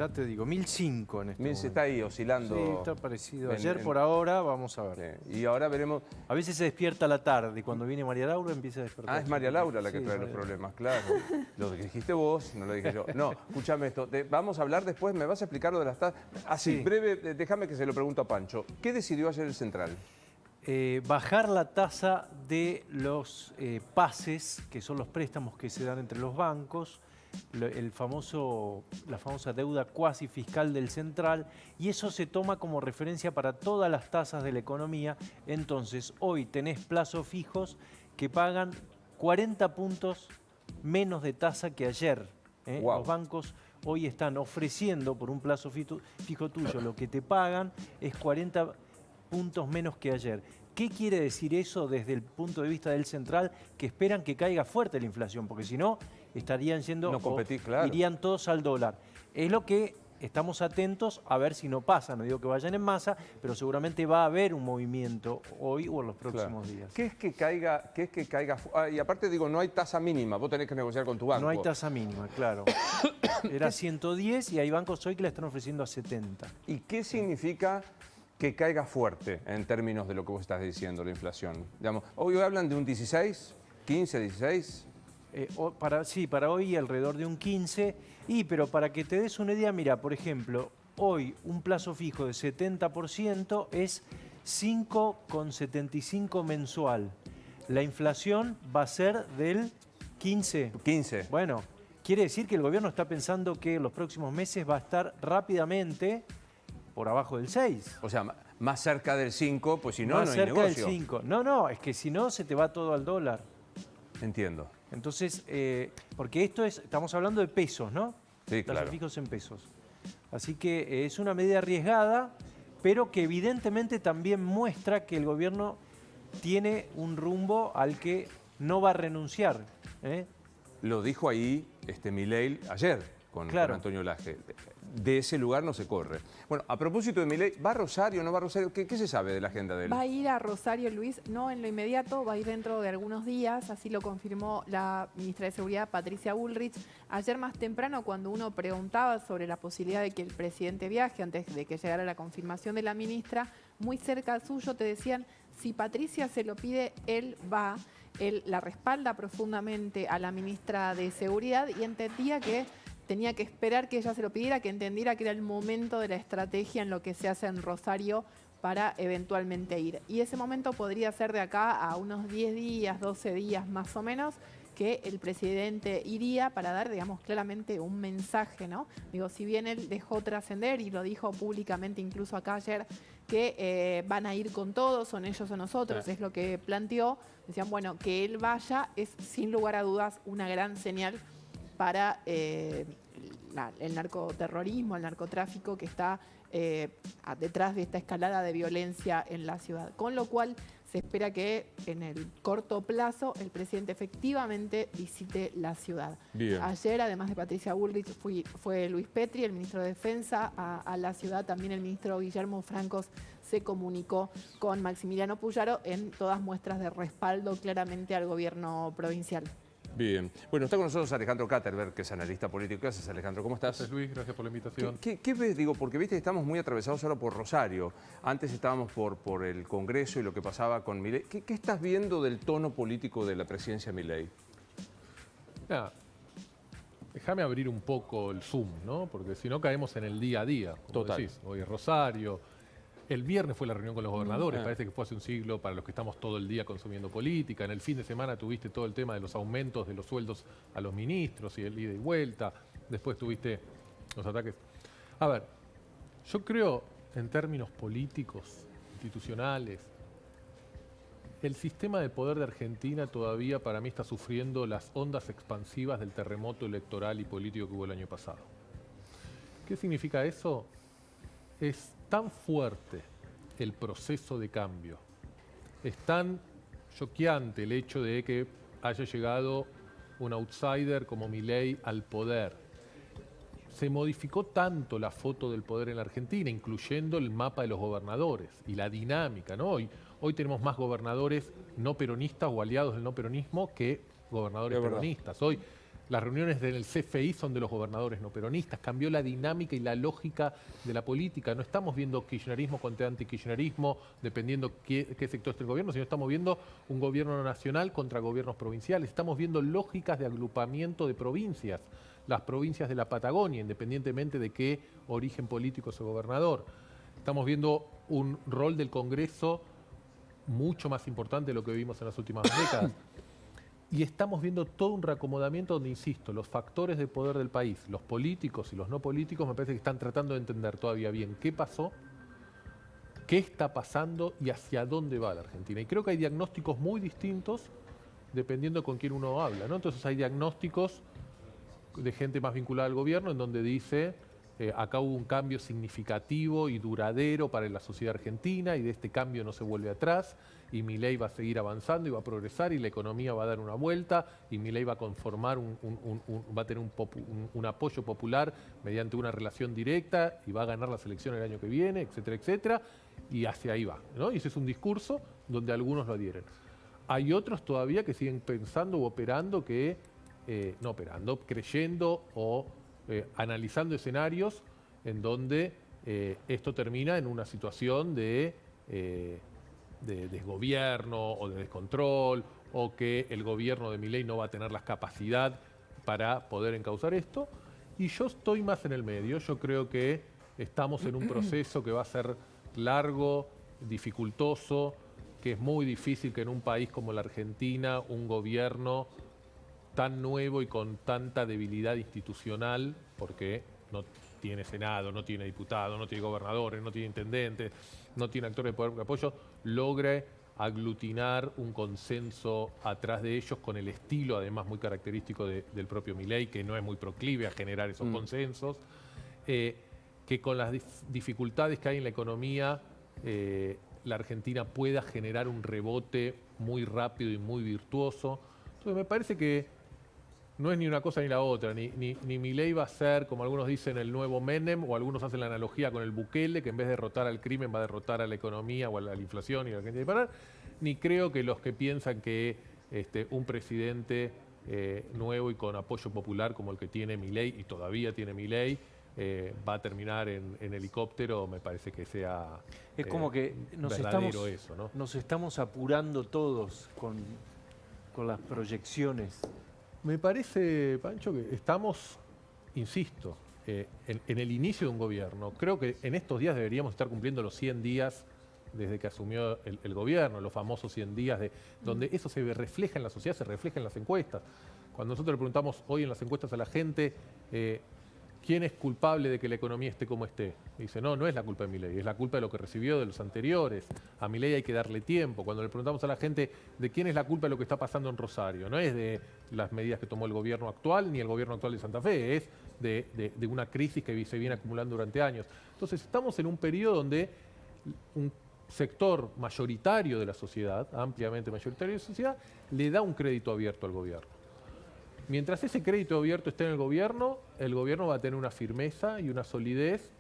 ya te digo, 1005 en este momento. Está ahí oscilando. Sí, está parecido. Ayer por ahora, vamos a ver. Y ahora veremos. A veces se despierta a la tarde y cuando viene María Laura empieza a despertar. Ah, es María Laura la que trae los problemas, claro. Lo que dijiste vos, no lo dije yo. No, escúchame esto. Vamos a hablar después, me vas a explicar lo de las tasas. Así, breve, déjame que se lo pregunto a Pancho. ¿Qué decidió ayer el Central? Bajar la tasa de los pases, que son los préstamos que se dan entre los bancos, la famosa deuda cuasi fiscal del Central, y eso se toma como referencia para todas las tasas de la economía. Entonces, hoy tenés plazos fijos que pagan 40 puntos menos de tasa que ayer. Wow. Los bancos hoy están ofreciendo por un plazo fijo tuyo, lo que te pagan es 40 puntos menos que ayer. ¿Qué quiere decir eso desde el punto de vista del Central? Que esperan que caiga fuerte la inflación, porque si no, estarían yendo, irían todos al dólar. Es lo que estamos atentos a ver si no pasa. No digo que vayan en masa, pero seguramente va a haber un movimiento hoy o en los próximos días. ¿Qué es que caiga? Y aparte digo, no hay tasa mínima, vos tenés que negociar con tu banco. No hay tasa mínima, claro. Era 110 y hay bancos hoy que la están ofreciendo a 70. ¿Y qué significa que caiga fuerte en términos de lo que vos estás diciendo, la inflación? Digamos, hoy hablan de un 16, 15, 16. Para hoy alrededor de un 15. Pero para que te des una idea, mira, por ejemplo, hoy un plazo fijo de 70% es 5,75 mensual. La inflación va a ser del 15. 15. Bueno, quiere decir que el gobierno está pensando que en los próximos meses va a estar rápidamente por abajo del 6. O sea, más cerca del 5, pues si no, más no hay cerca negocio. Del 5. No, es que si no se te va todo al dólar. Entiendo. Entonces, porque estamos hablando de pesos, ¿no? Sí, claro. Plazos fijos en pesos. Así que es una medida arriesgada, pero que evidentemente también muestra que el gobierno tiene un rumbo al que no va a renunciar. Lo dijo ahí Milei ayer con Antonio Laje. De ese lugar no se corre. Bueno, a propósito de Milei, ¿va a Rosario, no va a Rosario? ¿Qué se sabe de la agenda de él? Va a ir a Rosario, Luis, no en lo inmediato, va a ir dentro de algunos días, así lo confirmó la ministra de Seguridad, Patricia Bullrich. Ayer más temprano, cuando uno preguntaba sobre la posibilidad de que el presidente viaje, antes de que llegara la confirmación de la ministra, muy cerca suyo te decían, si Patricia se lo pide, él va. Él la respalda profundamente a la ministra de Seguridad y entendía que tenía que esperar que ella se lo pidiera, que entendiera que era el momento de la estrategia en lo que se hace en Rosario para eventualmente ir. Y ese momento podría ser de acá a unos 10 días, 12 días más o menos, que el presidente iría para dar, digamos, claramente un mensaje, ¿no? Digo, si bien él dejó trascender y lo dijo públicamente incluso acá ayer, que van a ir con todos, son ellos o nosotros, es lo que planteó. Decían, bueno, que él vaya es sin lugar a dudas una gran señal para el narcoterrorismo, el narcotráfico que está detrás de esta escalada de violencia en la ciudad. Con lo cual se espera que en el corto plazo el presidente efectivamente visite la ciudad. Bien. Ayer, además de Patricia Bullrich, fue Luis Petri, el ministro de Defensa, a la ciudad. También el ministro Guillermo Francos se comunicó con Maximiliano Puyaro en todas muestras de respaldo claramente al gobierno provincial. Bien. Bueno, está con nosotros Alejandro Katterberg, que es analista político. ¿Qué haces, Alejandro? ¿Cómo estás? Gracias, Luis. Gracias por la invitación. ¿Qué ves? Digo, porque viste que estamos muy atravesados ahora por Rosario. Antes estábamos por el Congreso y lo que pasaba con Milei. ¿Qué estás viendo del tono político de la presidencia Milei? Déjame abrir un poco el zoom, ¿no? Porque si no caemos en el día a día. Como Total. decís, hoy es Rosario. El viernes fue la reunión con los gobernadores, parece que fue hace un siglo para los que estamos todo el día consumiendo política. En el fin de semana tuviste todo el tema de los aumentos de los sueldos a los ministros y el ida y vuelta. Después tuviste los ataques. A ver, yo creo en términos políticos, institucionales, el sistema de poder de Argentina todavía para mí está sufriendo las ondas expansivas del terremoto electoral y político que hubo el año pasado. ¿Qué significa eso? Es tan fuerte el proceso de cambio, es tan choqueante el hecho de que haya llegado un outsider como Milei al poder. Se modificó tanto la foto del poder en la Argentina, incluyendo el mapa de los gobernadores y la dinámica, ¿no? Hoy tenemos más gobernadores no peronistas o aliados del no peronismo que gobernadores peronistas. Hoy Las reuniones del CFI son de los gobernadores no peronistas. Cambió la dinámica y la lógica de la política. No estamos viendo kirchnerismo contra antikirchnerismo, dependiendo qué sector esté el gobierno, sino estamos viendo un gobierno nacional contra gobiernos provinciales. Estamos viendo lógicas de agrupamiento de provincias. Las provincias de la Patagonia, independientemente de qué origen político es el gobernador. Estamos viendo un rol del Congreso mucho más importante de lo que vimos en las últimas décadas. Y estamos viendo todo un reacomodamiento donde, insisto, los factores de poder del país, los políticos y los no políticos, me parece que están tratando de entender todavía bien qué pasó, qué está pasando y hacia dónde va la Argentina. Y creo que hay diagnósticos muy distintos dependiendo con quién uno habla, ¿no? Entonces hay diagnósticos de gente más vinculada al gobierno en donde dice acá hubo un cambio significativo y duradero para la sociedad argentina y de este cambio no se vuelve atrás y Milei va a seguir avanzando y va a progresar y la economía va a dar una vuelta y Milei va a conformar va a tener un apoyo popular mediante una relación directa y va a ganar las elecciones el año que viene, etcétera, etcétera, y hacia ahí va, ¿no? Y ese es un discurso donde algunos lo adhieren. Hay otros todavía que siguen pensando o operando creyendo o analizando escenarios en donde esto termina en una situación de desgobierno o de descontrol o que el gobierno de Milei no va a tener la capacidad para poder encauzar esto. Y yo estoy más en el medio. Yo creo que estamos en un proceso que va a ser largo, dificultoso, que es muy difícil que en un país como la Argentina un gobierno tan nuevo y con tanta debilidad institucional, porque no tiene Senado, no tiene diputados, no tiene gobernadores, no tiene intendentes, no tiene actores de poder de apoyo, logre aglutinar un consenso atrás de ellos con el estilo, además, muy característico del propio Milei, que no es muy proclive a generar esos consensos, que con las dificultades que hay en la economía, la Argentina pueda generar un rebote muy rápido y muy virtuoso. Entonces me parece que no es ni una cosa ni la otra, ni Milei va a ser, como algunos dicen, el nuevo Menem, o algunos hacen la analogía con el Bukele, que en vez de derrotar al crimen va a derrotar a la economía o a la inflación y a la gente de parar, ni creo que los que piensan que un presidente nuevo y con apoyo popular como el que tiene Milei, y todavía tiene Milei, va a terminar en helicóptero, me parece que sea es como que nos estamos apurando todos con las proyecciones. Me parece, Pancho, que estamos, insisto, en el inicio de un gobierno. Creo que en estos días deberíamos estar cumpliendo los 100 días desde que asumió el gobierno, los famosos 100 días, donde eso se refleja en la sociedad, se refleja en las encuestas. Cuando nosotros le preguntamos hoy en las encuestas a la gente quién es culpable de que la economía esté como esté, dice, no es la culpa de Milei, es la culpa de lo que recibió de los anteriores. A Milei hay que darle tiempo. Cuando le preguntamos a la gente de quién es la culpa de lo que está pasando en Rosario, no es de las medidas que tomó el gobierno actual ni el gobierno actual de Santa Fe, es de una crisis que se viene acumulando durante años. Entonces estamos en un periodo donde un sector mayoritario de la sociedad, ampliamente mayoritario de la sociedad, le da un crédito abierto al gobierno. Mientras ese crédito abierto esté en el gobierno va a tener una firmeza y una solidez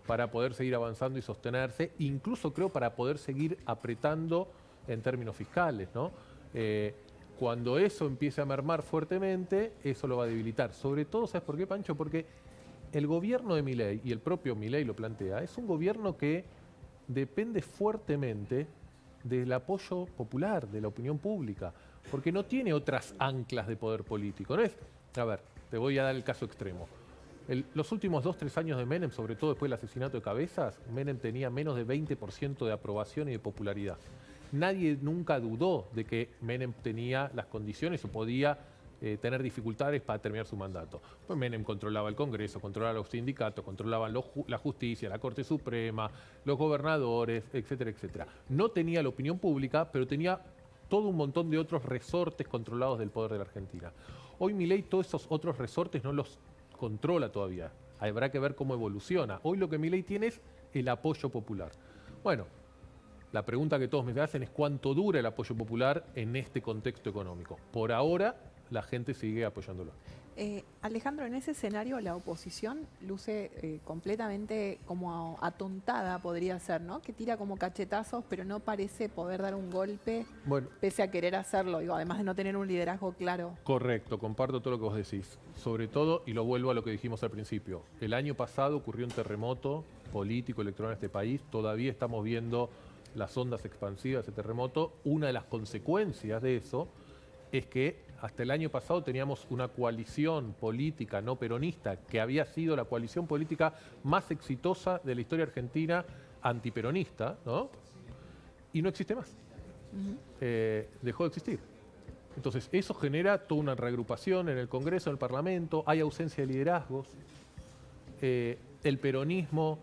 para poder seguir avanzando y sostenerse, incluso creo para poder seguir apretando en términos fiscales, ¿no? Cuando eso empiece a mermar fuertemente, eso lo va a debilitar. Sobre todo, ¿sabes por qué, Pancho? Porque el gobierno de Milei, y el propio Milei lo plantea, es un gobierno que depende fuertemente del apoyo popular, de la opinión pública, porque no tiene otras anclas de poder político. No es, a ver, te voy a dar el caso extremo. Los últimos 2-3 años de Menem, sobre todo después del asesinato de Cabezas, Menem tenía menos de 20% de aprobación y de popularidad. Nadie nunca dudó de que Menem tenía las condiciones o podía tener dificultades para terminar su mandato. Pues Menem controlaba el Congreso, controlaba los sindicatos, controlaba la justicia, la Corte Suprema, los gobernadores, etcétera, etcétera. No tenía la opinión pública, pero tenía todo un montón de otros resortes controlados del poder de la Argentina. Hoy Milei todos esos otros resortes no los controla todavía. Habrá que ver cómo evoluciona. Hoy lo que Milei tiene es el apoyo popular. Bueno, la pregunta que todos me hacen es cuánto dura el apoyo popular en este contexto económico. Por ahora, la gente sigue apoyándolo. Alejandro, en ese escenario la oposición luce completamente como atontada, podría ser, ¿no? Que tira como cachetazos, pero no parece poder dar un golpe, Bueno, pese a querer hacerlo, digo, además de no tener un liderazgo claro. correcto, comparto todo lo que vos decís. Sobre todo, y lo vuelvo a lo que dijimos al principio, el año pasado ocurrió un terremoto político, electoral en este país, todavía estamos viendo las ondas expansivas de ese terremoto. Una de las consecuencias de eso es que hasta el año pasado teníamos una coalición política no peronista que había sido la coalición política más exitosa de la historia argentina antiperonista, ¿no? Y no existe más. Dejó de existir. Entonces, eso genera toda una reagrupación en el Congreso, en el Parlamento, hay ausencia de liderazgos. El peronismo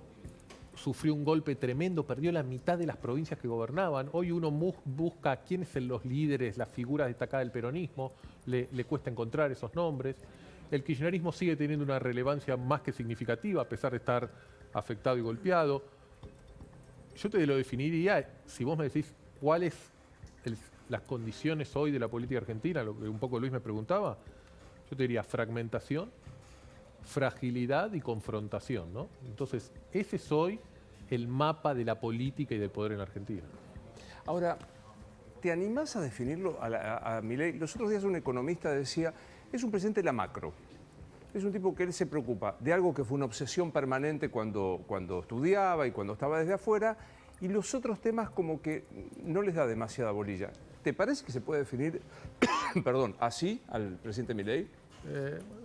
sufrió un golpe tremendo, perdió la mitad de las provincias que gobernaban. Hoy uno busca quiénes son los líderes, las figuras destacadas del peronismo, le cuesta encontrar esos nombres. El kirchnerismo sigue teniendo una relevancia más que significativa, a pesar de estar afectado y golpeado. Yo te lo definiría, si vos me decís cuáles las condiciones hoy de la política argentina, lo que un poco Luis me preguntaba, yo te diría fragmentación, fragilidad y confrontación, ¿no? Entonces, ese es hoy el mapa de la política y del poder en la Argentina. Ahora, ¿te animás a definirlo a Milei? Los otros días un economista decía, es un presidente de la macro. Es un tipo que él se preocupa de algo que fue una obsesión permanente cuando estudiaba y cuando estaba desde afuera, y los otros temas como que no les da demasiada bolilla. ¿Te parece que se puede definir, perdón, así al presidente Milei?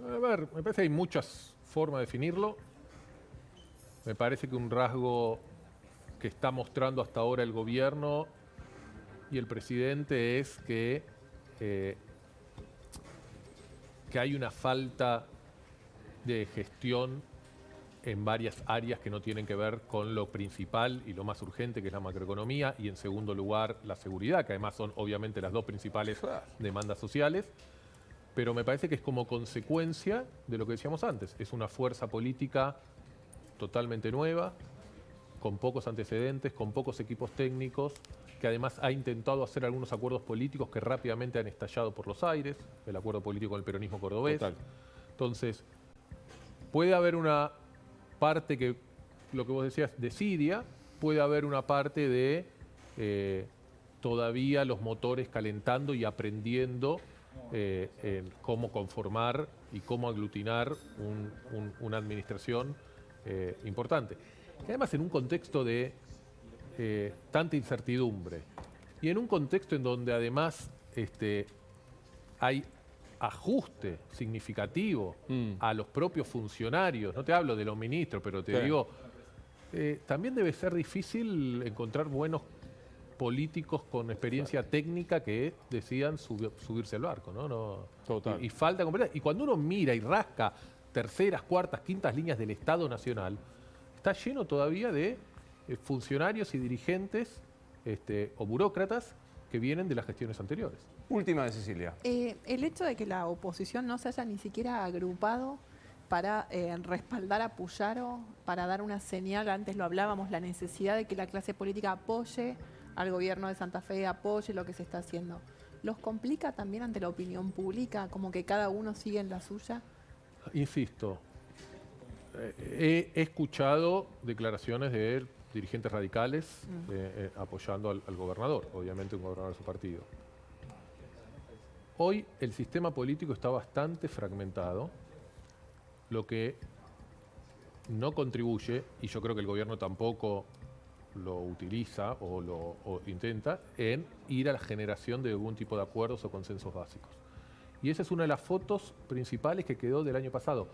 A ver, me parece que hay muchas formas de definirlo. Me parece que un rasgo que está mostrando hasta ahora el gobierno y el presidente es que hay una falta de gestión en varias áreas que no tienen que ver con lo principal y lo más urgente, que es la macroeconomía, y en segundo lugar la seguridad, que además son obviamente las dos principales demandas sociales. Pero me parece que es como consecuencia de lo que decíamos antes. Es una fuerza política totalmente nueva, con pocos antecedentes, con pocos equipos técnicos, que además ha intentado hacer algunos acuerdos políticos que rápidamente han estallado por los aires, el acuerdo político con el peronismo cordobés. Total. Entonces, puede haber una parte que, lo que vos decías, desidia, puede haber una parte de todavía los motores calentando y aprendiendo en cómo conformar y cómo aglutinar una administración importante. Y además en un contexto de tanta incertidumbre y en un contexto en donde además hay ajuste significativo a los propios funcionarios, no te hablo de los ministros, pero te digo, también debe ser difícil encontrar buenos políticos con experiencia técnica que decidan subirse al barco, ¿no? Total. Y falta completa. Y cuando uno mira y rasca terceras, cuartas, quintas líneas del Estado Nacional, está lleno todavía de funcionarios y dirigentes o burócratas que vienen de las gestiones anteriores. Última de Cecilia. El hecho de que la oposición no se haya ni siquiera agrupado para respaldar a Puyaro, para dar una señal, antes lo hablábamos, la necesidad de que la clase política apoye al gobierno de Santa Fe, apoye lo que se está haciendo. ¿Los complica también ante la opinión pública, como que cada uno sigue en la suya? Insisto, he escuchado declaraciones de dirigentes radicales apoyando al gobernador, obviamente un gobernador de su partido. Hoy el sistema político está bastante fragmentado, lo que no contribuye, y yo creo que el gobierno tampoco lo utiliza o intenta, en ir a la generación de algún tipo de acuerdos o consensos básicos. Y esa es una de las fotos principales que quedó del año pasado.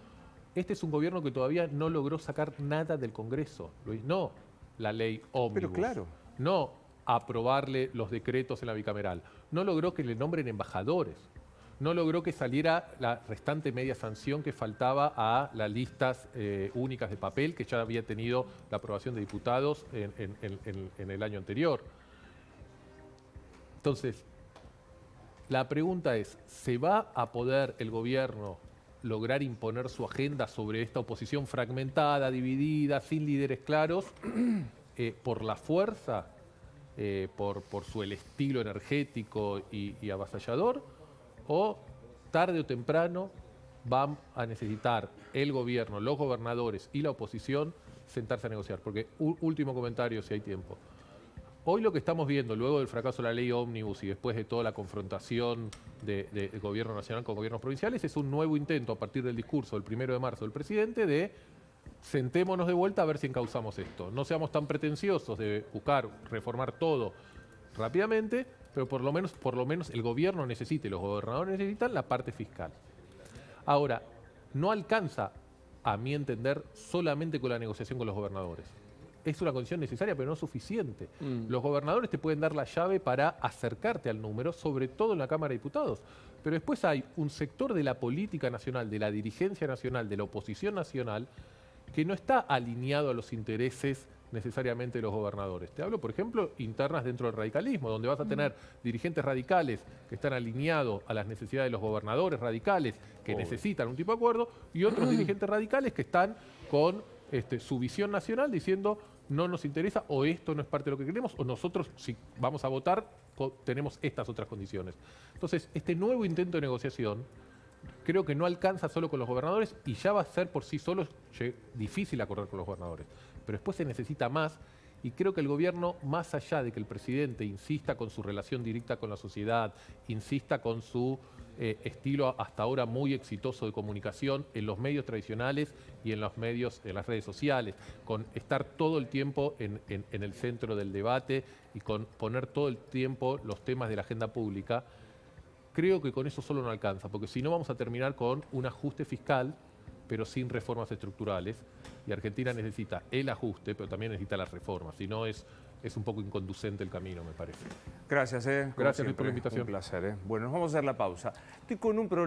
Este es un gobierno que todavía no logró sacar nada del Congreso, Luis. No la ley ómnibus. Pero claro. No aprobarle los decretos en la bicameral. No logró que le nombren embajadores. No logró que saliera la restante media sanción que faltaba a las listas únicas de papel que ya había tenido la aprobación de diputados en el año anterior. Entonces, la pregunta es, ¿se va a poder el gobierno lograr imponer su agenda sobre esta oposición fragmentada, dividida, sin líderes claros, por la fuerza, por su estilo energético y avasallador? ¿O tarde o temprano van a necesitar el gobierno, los gobernadores y la oposición sentarse a negociar. Porque, último comentario, si hay tiempo. Hoy lo que estamos viendo, luego del fracaso de la ley Ómnibus y después de toda la confrontación de gobierno nacional con gobiernos provinciales, es un nuevo intento a partir del discurso del 1 de marzo del presidente de sentémonos de vuelta a ver si encauzamos esto. No seamos tan pretenciosos de buscar reformar todo rápidamente, pero por lo menos el gobierno necesita y los gobernadores necesitan la parte fiscal. Ahora, no alcanza, a mi entender, solamente con la negociación con los gobernadores. Es una condición necesaria, pero no suficiente. Los gobernadores te pueden dar la llave para acercarte al número, sobre todo en la Cámara de Diputados. Pero después hay un sector de la política nacional, de la dirigencia nacional, de la oposición nacional, que no está alineado a los intereses necesariamente de los gobernadores. Te hablo, por ejemplo, internas dentro del radicalismo, donde vas a tener dirigentes radicales que están alineados a las necesidades de los gobernadores radicales que necesitan un tipo de acuerdo, y otros dirigentes radicales que están con su visión nacional diciendo no nos interesa o esto no es parte de lo que queremos o nosotros si vamos a votar tenemos estas otras condiciones. Entonces, este nuevo intento de negociación creo que no alcanza solo con los gobernadores y ya va a ser por sí solo difícil acordar con los gobernadores. Pero después se necesita más y creo que el gobierno, más allá de que el presidente insista con su relación directa con la sociedad, insista con su estilo hasta ahora muy exitoso de comunicación en los medios tradicionales y en los medios, en las redes sociales, con estar todo el tiempo en el centro del debate y con poner todo el tiempo los temas de la agenda pública, creo que con eso solo no alcanza, porque si no vamos a terminar con un ajuste fiscal, pero sin reformas estructurales, y Argentina necesita el ajuste, pero también necesita las reformas, si no es un poco inconducente el camino, me parece. Gracias, Gracias por la invitación. Un placer. Bueno, nos vamos a hacer la pausa. Estoy con un problema.